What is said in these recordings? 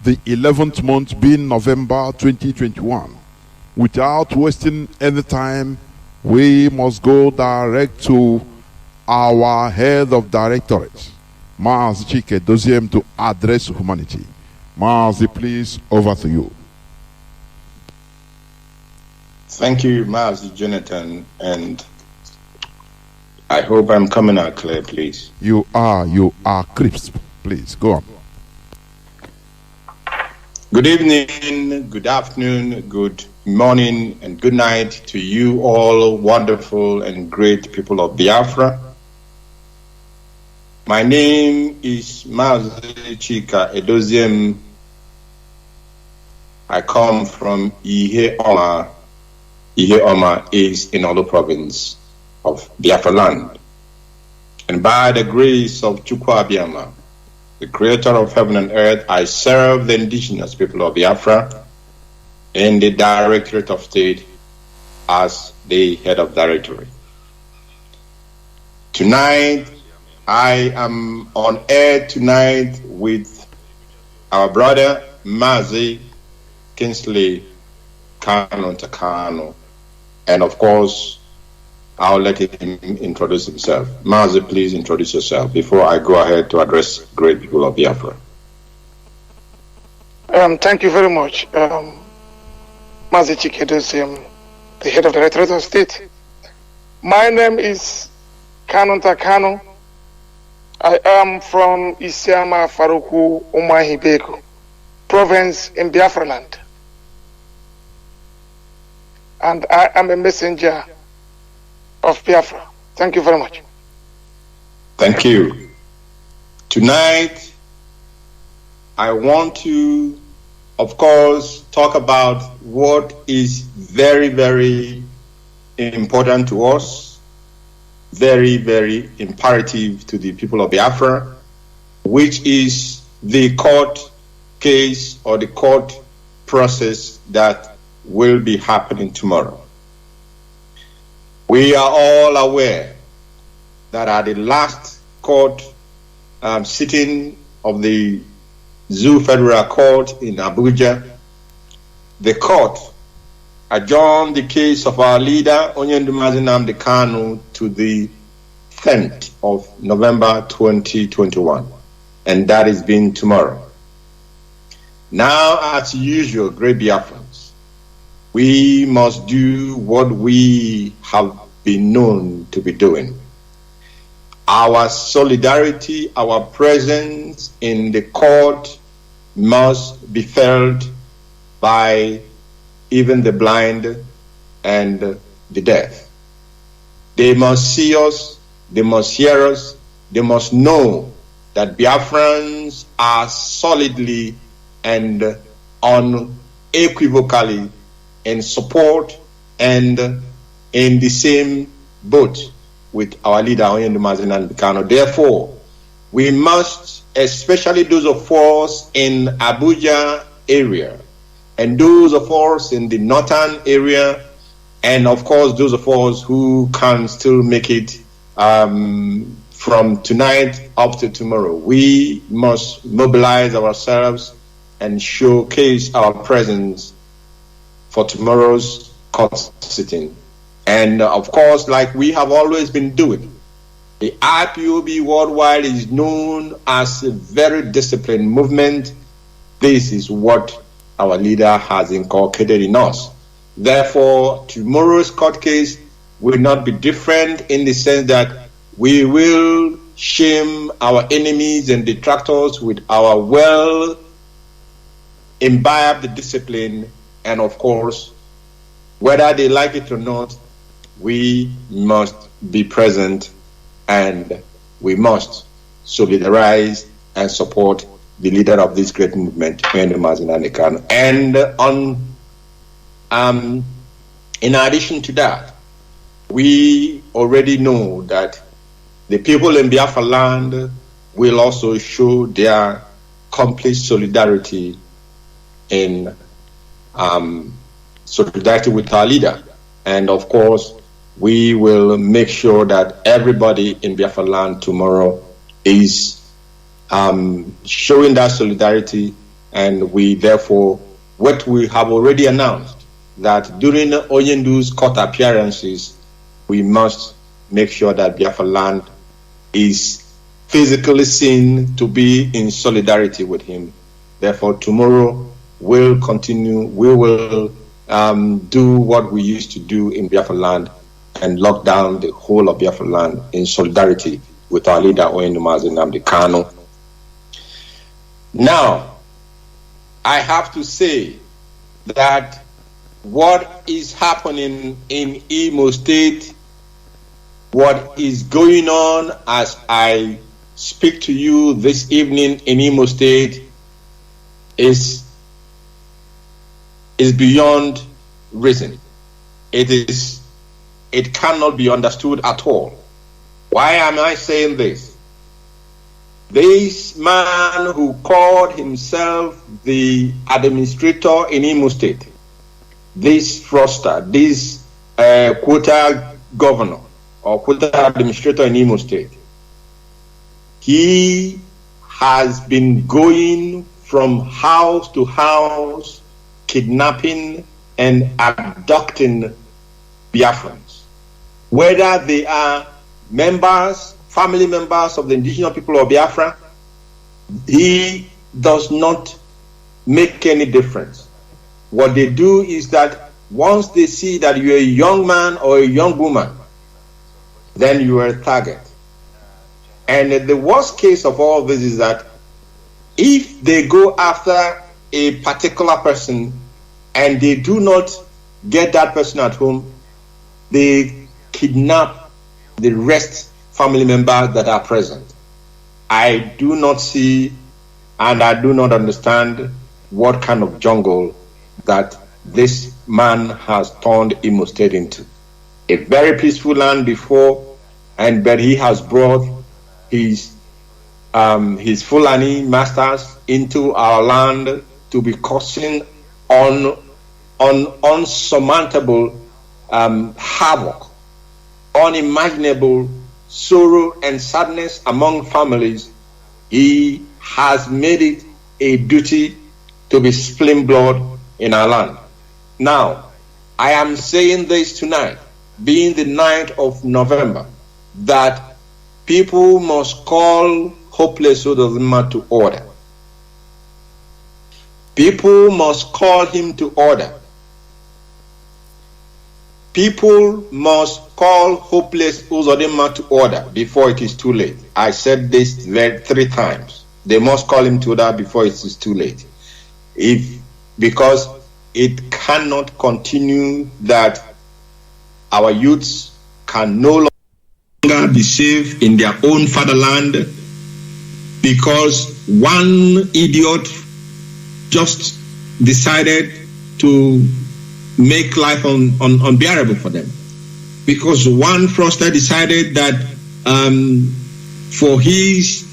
the 11th month being November 2021. Without wasting any time, we must go direct to our head of directorate, Mazi Chika Edoziem, to address humanity. Mazi, please, over to you. Thank you, Mazi Jonathan, and I hope I'm coming out clear, please. You are crisp. Please, go on. Good evening, good afternoon, good morning, and good night to you all wonderful and great people of Biafra. My name is Mazi Chika Edoziem. I come from Ihe-Oma. Ihe-Oma is in Olo province of Biafra land. And by the grace of Chukwu Abiyama, the creator of heaven and earth, I serve the indigenous people of Biafra in the Directorate of State as the head of directorate. Tonight, I am on air tonight with our brother Mazi, Kingsley, Kanu, and of course, I'll let him introduce himself. Mazi, please introduce yourself before I go ahead to address great people of Biafra. Thank you very much. Mazi Chika Edoziem, the head of the Directorate of State. My name is Kanuta Kanu. I am from Isiama Faruku Umahibeko province in Biafra land. And I am a messenger of Biafra. Thank you very much. Thank you. Tonight, I want to, of course, talk about what is very, very important to us, very, very imperative to the people of Biafra, which is the court case or the court process that will be happening tomorrow. We are all aware that at the last court sitting of the Zoo Federal Court in Abuja, the court adjourned the case of our leader, Nnamdi Kanu, to the 10th of November 2021, and that is being tomorrow. Now, as usual, great Biafrans, we must do what we have been known to be doing. Our solidarity, our presence in the court must be felt by even the blind and the deaf. They must see us, they must hear us, they must know that Biafrans are solidly and unequivocally in support and in the same boat with our leader, Nnamdi Kanu. Therefore, we must, especially those of us in Abuja area, and those of us in the northern area, and of course those of us who can still make it from tonight up to tomorrow, we must mobilize ourselves and showcase our presence for tomorrow's court sitting. And of course, like we have always been doing, the IPOB worldwide is known as a very disciplined movement. This is what our leader has inculcated in us. Therefore, tomorrow's court case will not be different in the sense that we will shame our enemies and detractors with our well-imbibed discipline. And of course, whether they like it or not, we must be present and we must solidarize and support the leader of this great movement, Nnamdi Kanu. And in addition to that, we already know that the people in Biafra land will also show their complete solidarity in solidarity with our leader. And of course, we will make sure that everybody in Biafra land tomorrow is showing that solidarity And we therefore, what we have already announced, that during Onyendu's court appearances, we must make sure that Biafra land is physically seen to be in solidarity with him. Therefore, tomorrow we'll continue, we will do what we used to do in Biafra land and lock down the whole of Biafra land in solidarity with our leader, Mazi Nnamdi Kanu. Now, I have to say that what is happening in Imo State, what is going on as I speak to you this evening in Imo State is beyond reason. It cannot be understood at all. Why am I saying this? This man who called himself the administrator in Imo State, this fraudster, this quota governor or quota administrator in Imo State, he has been going from house to house, kidnapping and abducting Biafrans, whether they are members, family members of the indigenous people of Biafra. He does not make any difference. What they do is that once they see that you're a young man or a young woman, then you are a target. And the worst case of all this is that if they go after a particular person and they do not get that person at home, they kidnap the rest family members that are present. I do not see and I do not understand what kind of jungle that this man has turned Imo State into. A very peaceful land before, but he has brought his Fulani masters into our land to be causing unsurmountable havoc, unimaginable sorrow and sadness among families. He has made it a duty to be spilling blood in our land. Now, I am saying this tonight, being the 9th of November, that people must call hopeless Edoziem to order. People must call him to order. People must call hopeless Edoziem to order before it is too late. I said this 3 times. They must call him to order before it is too late. Because it cannot continue that our youths can no longer be safe in their own fatherland because one idiot just decided to make life unbearable for them. Because one fraudster decided that for his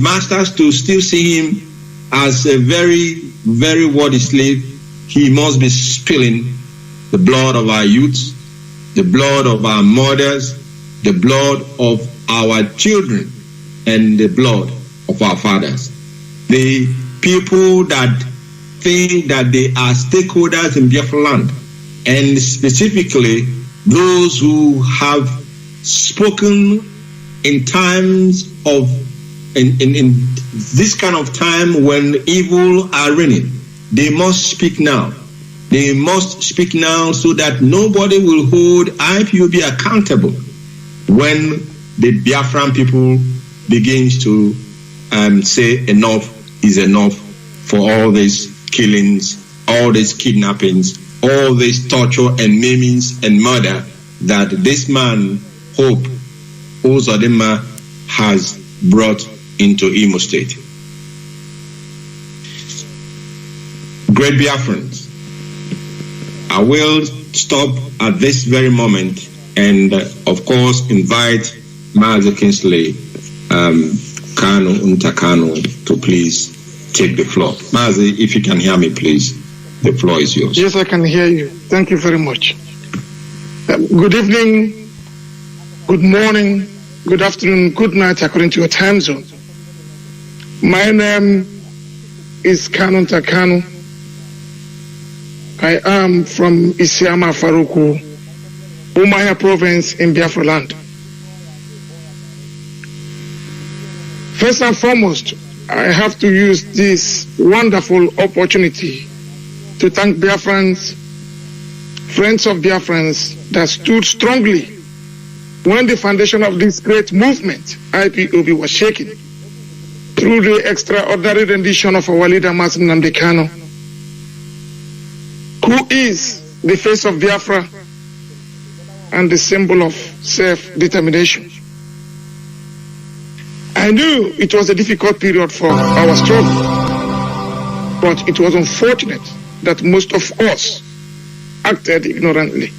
masters to still see him as a very, very worthy slave, he must be spilling the blood of our youths, the blood of our mothers, the blood of our children, and the blood of our fathers. The people that think that they are stakeholders in Biafra land, and specifically those who have spoken in times of in this kind of time when evil are reigning, they must speak now. They must speak now so that nobody will hold IPOB accountable when the Biafran people begins to say enough is enough for all these killings, all these kidnappings, all this torture and maimings and murder that this man, Hope Edoziem, has brought into Imo State. Great Biafrans, I will stop at this very moment and, of course, invite Mazi Kingsley, Kanu to please take the floor. Mazi, if you can hear me, please, the floor is yours. Yes, I can hear you. Thank you very much. Good evening, good morning, good afternoon, good night, according to your time zone. My name is Kanuta Kanu. I am from Isiama Faruku, Umaya province in Biafra land. First and foremost, I have to use this wonderful opportunity to thank Biafrans, friends of Biafrans that stood strongly when the foundation of this great movement, IPOB, was shaken through the extraordinary rendition of our leader, Mazi Nnamdi Kanu, who is the face of Biafra and the symbol of self-determination. I knew it was a difficult period for our struggle, but it was unfortunate that most of us acted ignorantly.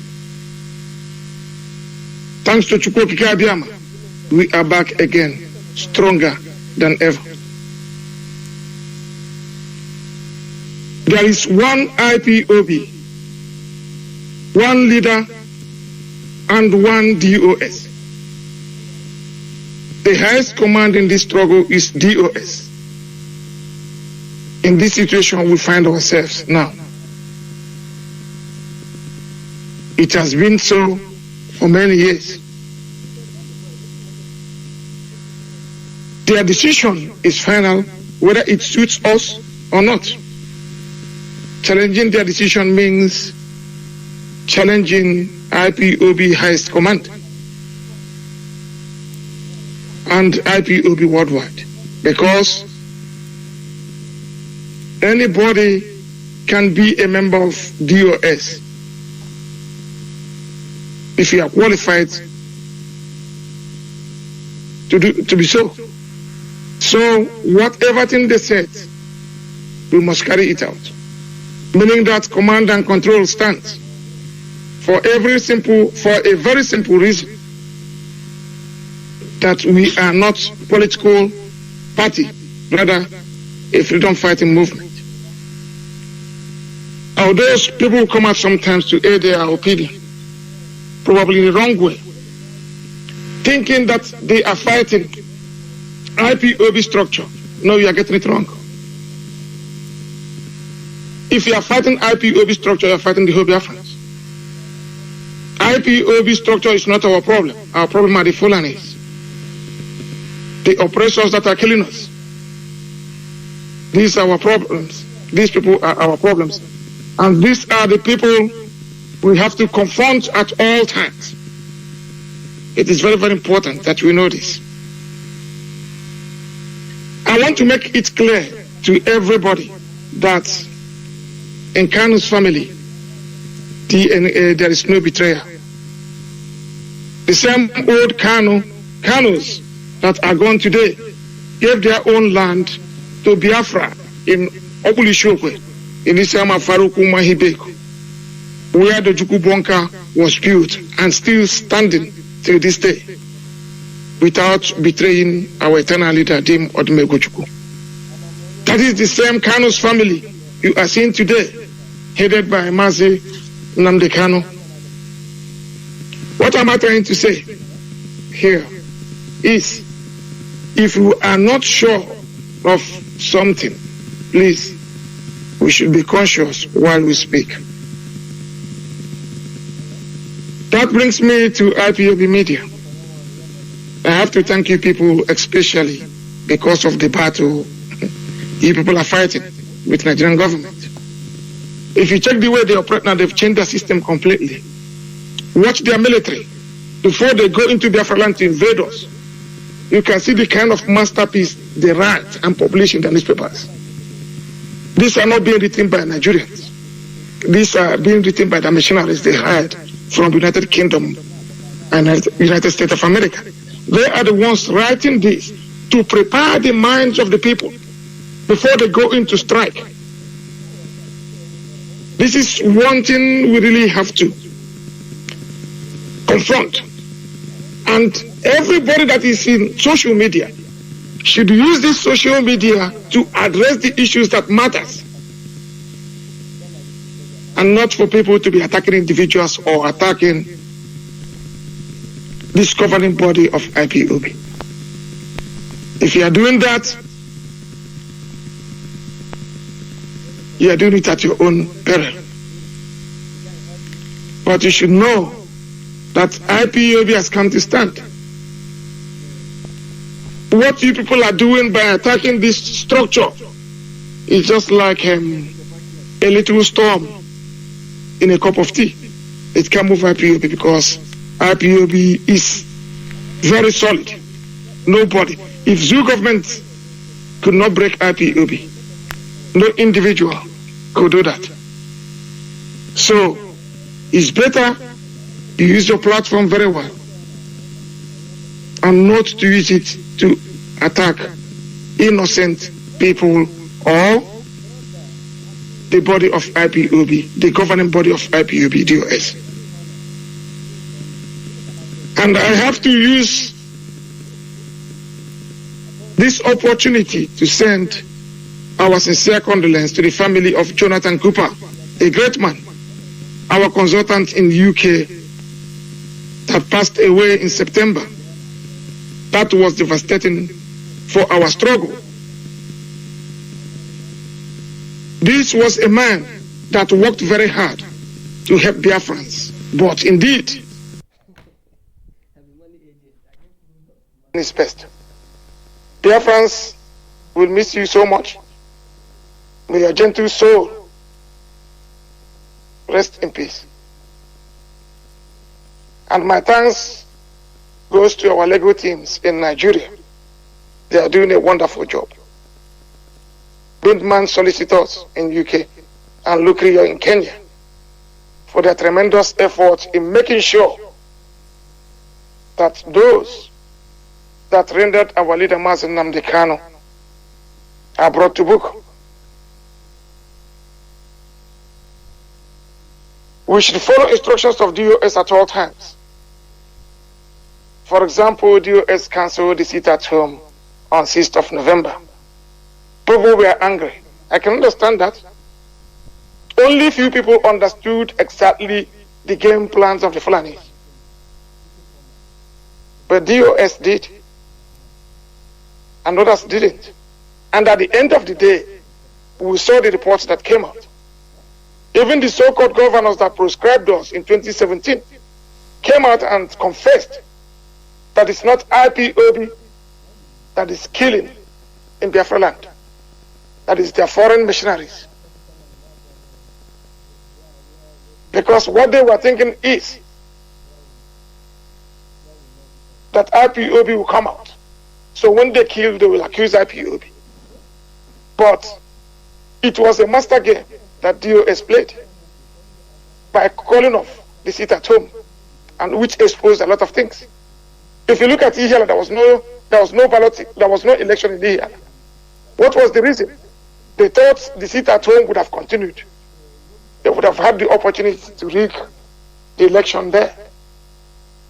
Thanks to Chika, we are back again, stronger than ever. There is one IPOB, one leader, and one DOS. The highest command in this struggle is DOS. In this situation we find ourselves now. It has been so for many years. Their decision is final, whether it suits us or not. Challenging their decision means challenging IPOB highest command and IPOB worldwide, because anybody can be a member of DOS if you are qualified to be so. So whatever thing they said, we must carry it out. Meaning that command and control stands for a very simple reason, that we are not political party, rather a freedom fighting movement. Although people come out sometimes to aid their opinion, probably in the wrong way, thinking that they are fighting IPOB structure. No, you are getting it wrong. If you are fighting IPOB structure, you are fighting the whole Biafrans. IPOB structure is not our problem. Our problem are the Fulanis, the oppressors that are killing us. These are our problems. These people are our problems. And these are the people we have to confront at all times. It is very, very important that we know this. I want to make it clear to everybody that in Kanu's family, there is no betrayal. The same old Kanus that are gone today gave their own land to Biafra in Okulishokwe, in Isiama Faruku Mahibeko, where the Juku bunker was built and still standing till this day, without betraying our eternal leader, Dim Odmegochuku. That is the same Kanu's family you are seeing today, headed by Mazi Nnamdi Kanu. What am I trying to say here is, if you are not sure of something, please, we should be conscious while we speak. That brings me to IPOB Media. I have to thank you people, especially because of the battle you people are fighting with Nigerian government. If you check the way they operate now, they've changed the system completely. Watch their military. Before they go into Biafra land to invade us, you can see the kind of masterpiece they write and publish in the newspapers. These are not being written by Nigerians. These are being written by the missionaries they hired from the United Kingdom and United States of America. They are the ones writing this to prepare the minds of the people before they go into strike. This is one thing we really have to confront. And everybody that is in social media should use this social media to address the issues that matters, and not for people to be attacking individuals or attacking this governing body of IPOB. If you are doing that, you are doing it at your own peril. But you should know that IPOB has come to stand. What you people are doing by attacking this structure is just like a little storm in a cup of tea. It can move IPOB because IPOB is very solid. Nobody. If Zoo government could not break IPOB, no individual could do that. So it's better you use your platform very well and not to use it to attack innocent people or the body of IPOB, the governing body of IPOB, DOS. And I have to use this opportunity to send our sincere condolence to the family of Jonathan Cooper, a great man, our consultant in the UK that passed away in September. That was devastating for our struggle. This was a man that worked very hard to help Biafrans, but indeed, his best. Biafrans will miss you so much. May your gentle soul rest in peace. And my thanks goes to our legal teams in Nigeria. They are doing a wonderful job. Bindman solicitors in UK and Lukrio in Kenya for their tremendous effort in making sure that those that rendered our leader Mazi Nnamdi Kanu are brought to book. We should follow instructions of DOS at all times. For example, DOS cancelled the sit at home on 6th of November. People were angry. I can understand that. Only few people understood exactly the game plans of the Fulanis. But DOS did. And others didn't. And at the end of the day, we saw the reports that came out. Even the so-called governors that proscribed us in 2017 came out and confessed that it's not IPOB that is killing in Biafra land. That is their foreign missionaries. Because what they were thinking is that IPOB will come out. So when they kill, they will accuse IPOB. But it was a master game that DOS played by calling off the sit at home, and which exposed a lot of things. If you look at Ihiala, there was no ballot, there was no election in Ihiala. What was the reason? They thought the sit at home would have continued. They would have had the opportunity to rig the election there.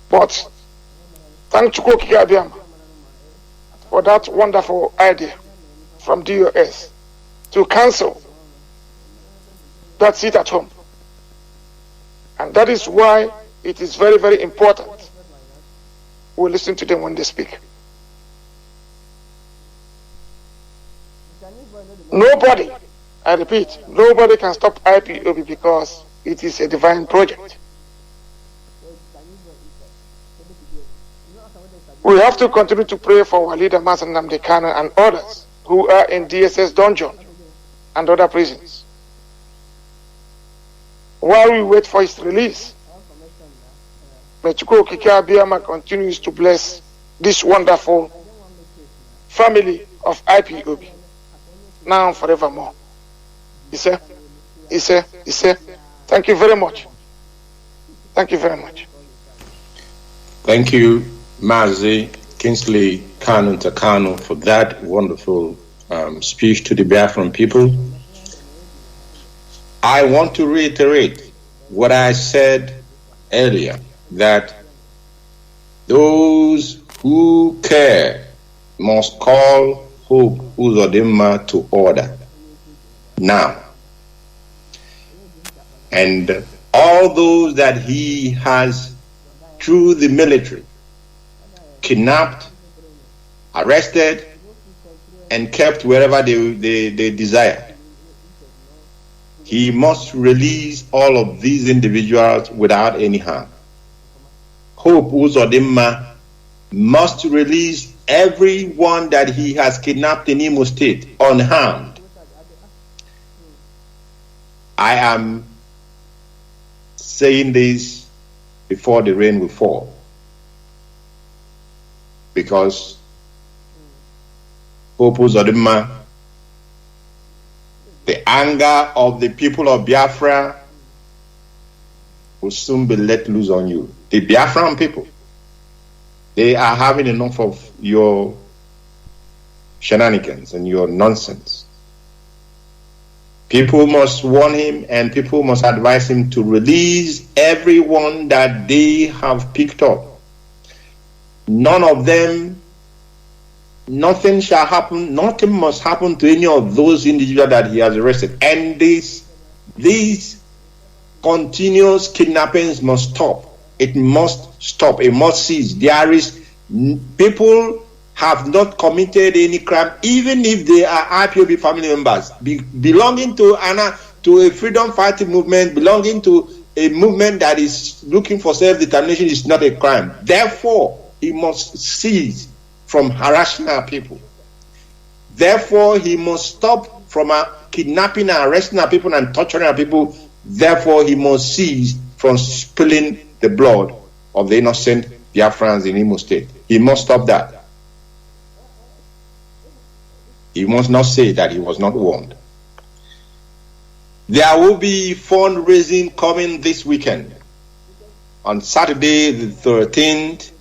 But thank Chukwu Abiyama for that wonderful idea from DOS to cancel that sit at home. And that is why it is very, very important we listen to them when they speak. Nobody, I repeat, nobody can stop IPOB because it is a divine project. We have to continue to pray for our leader Mazi Nnamdi Kanu and others who are in DSS dungeon and other prisons, while we wait for his release. May Chukwu Abiyama continues to bless this wonderful family of IPOB, now and forevermore. He said, thank you very much. Thank you very much. Thank you, Mazi, Kingsley, Kanuta, Kanu, for that wonderful speech to the Biafran people. I want to reiterate what I said earlier, that those who care must call Hope Uzodimma to order now. And all those that he has, through the military, kidnapped, arrested, and kept wherever they desired, he must release all of these individuals without any harm. Hope Uzodinma must release everyone that he has kidnapped in Imo State unharmed. I am saying this before the rain will fall, because Hope Uzodinma, the anger of the people of Biafra will soon be let loose on you. The Biafran people, they are having enough of your shenanigans and your nonsense. People must warn him, and people must advise him to release everyone that they have picked up. None of them, nothing shall happen, nothing must happen to any of those individuals that he has arrested. And these continuous kidnappings must stop. It must stop. It must cease. People have not committed any crime, even if they are IPOB family members, belonging to a freedom fighting movement, belonging to a movement that is looking for self-determination is not a crime. Therefore, he must cease from harassing our people. Therefore, he must stop from kidnapping and arresting our people and torturing our people. Therefore, he must cease from spilling the blood of the innocent Biafrans in Imo State. He must stop that. He must not say that he was not warned. There will be fundraising coming this weekend. On Saturday, the 13th,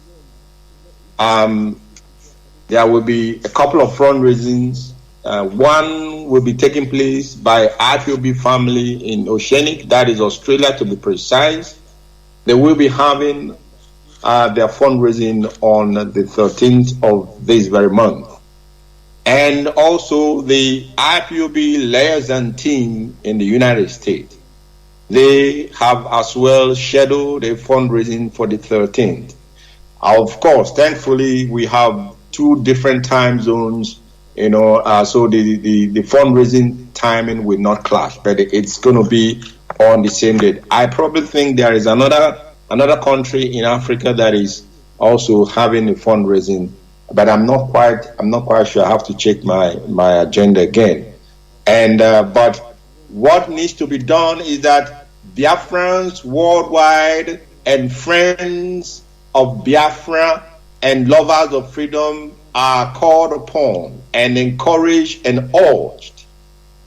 there will be a couple of fundraisings. One will be taking place by IPOB family in Oceanic, that is Australia to be precise. They will be having their fundraising on the 13th of this very month. And also the IPOB liaison team in the United States, they have as well scheduled a fundraising for the 13th. Of course, thankfully, we have two different time zones, so the fundraising timing will not clash, but it's going to be on the same date. I probably think there is another country in Africa that is also having a fundraising, but I'm not quite sure. I have to check my agenda again. And but what needs to be done is that Biafrans worldwide and friends of Biafra and lovers of freedom are called upon and encouraged and urged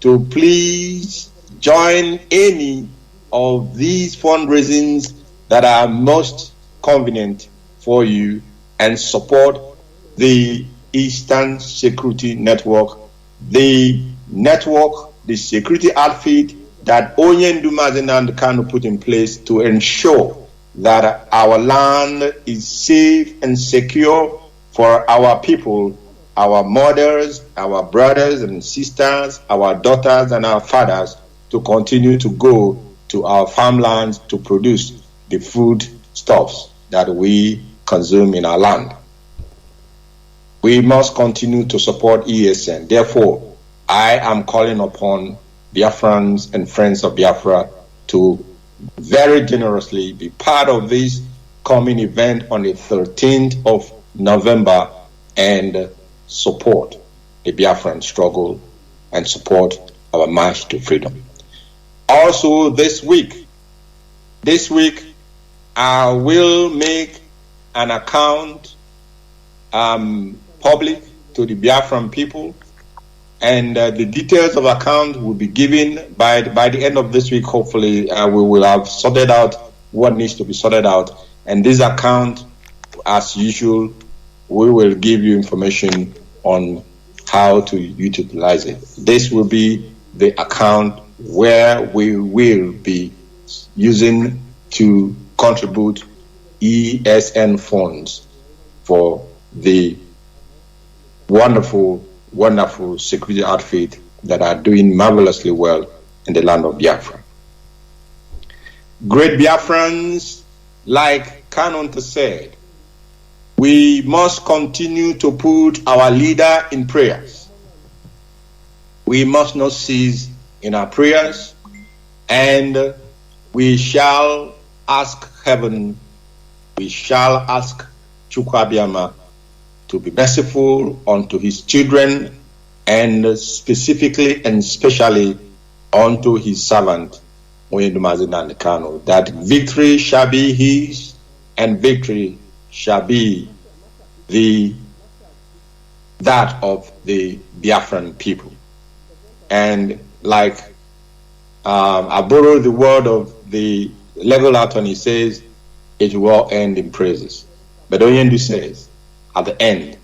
to please join any of these fundraisings that are most convenient for you and support the Eastern Security Network, the security outfit that Mazi and Kanu put in place to ensure that our land is safe and secure for our people, our mothers, our brothers and sisters, our daughters and our fathers to continue to go to our farmlands to produce the food stuffs that we consume in our land. We must continue to support ESN. Therefore, I am calling upon Biafrans and friends of Biafra to very generously be part of this coming event on the 13th of November and support the Biafran struggle and support our march to freedom. Also this week I will make an account public to the Biafran people, and the details of account will be given by the end of this week. Hopefully we will have sorted out what needs to be sorted out, and this account, as usual, we will give you information on how to utilize it. This will be the account where we will be using to contribute ESN funds for the wonderful security outfit that are doing marvelously well in the land of Biafra. Great Biafrans, like Kanuta said, we must continue to put our leader in prayers. We must not cease in our prayers. And we shall ask heaven, we shall ask Chukwuabiama to be merciful unto his children, and specifically and especially unto his servant, Mazi and Kanu, that victory shall be his, and victory shall be that of the Biafran people. And like I borrow the word of the legal attorney, says it will end in praises. But Oyendu says, at the end,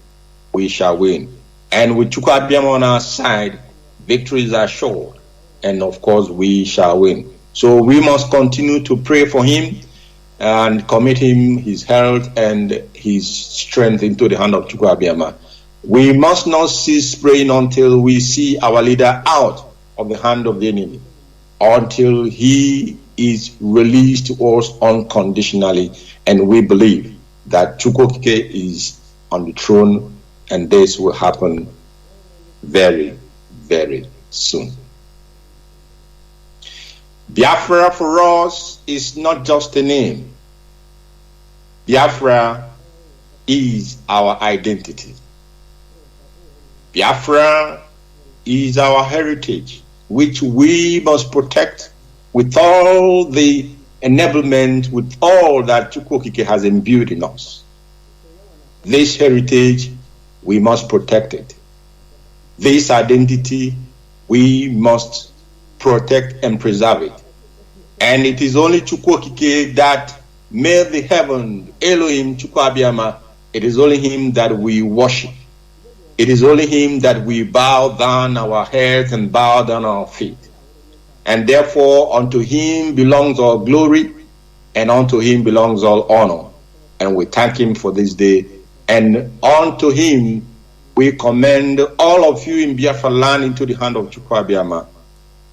we shall win. And with Chukwuabiama on our side, victory is assured. And of course, we shall win. So we must continue to pray for him and commit him, his health and his strength into the hand of Chukwuabiama. We must not cease praying until we see our leader out of the hand of the enemy, until he is released to us unconditionally. And we believe that Chukwuokike is on the throne, and this will happen very, very soon. Biafra for us is not just a name. Biafra is our identity. Biafra is our heritage, which we must protect with all the enablement, with all that Chukwuokike has imbued in us. This heritage, we must protect it. This identity, we must protect and preserve it. And it is only Chukwuokike that made the heaven, Elohim Chukwuabiama. It is only him that we worship. It is only him that we bow down our heads and bow down our feet. And therefore unto him belongs all glory, and unto him belongs all honor. And we thank him for this day. And unto him we commend all of you in Biafra land into the hand of Chukwuabiama,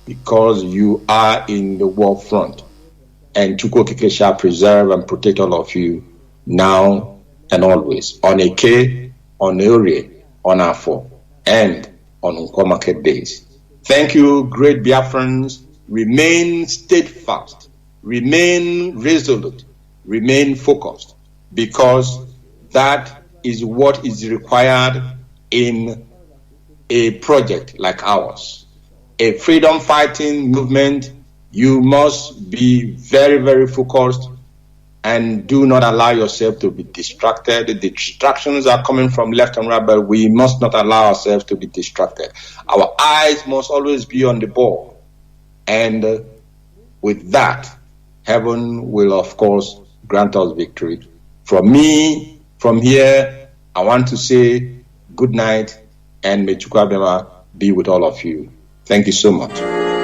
because you are in the war front. And Chukwuokike shall preserve and protect all of you now and always, on Eke, on Ore, on Afo, and on Nkwo market days. Thank you, great Biafrans. Remain steadfast, remain resolute, remain focused, because that is what is required in a project like ours. A freedom fighting movement, you must be very, very focused and do not allow yourself to be distracted. The distractions are coming from left and right, but we must not allow ourselves to be distracted. Our eyes must always be on the ball. And with that, heaven will, of course, grant us victory. From me, from here, I want to say good night, and may Chukwuabiama be with all of you. Thank you so much.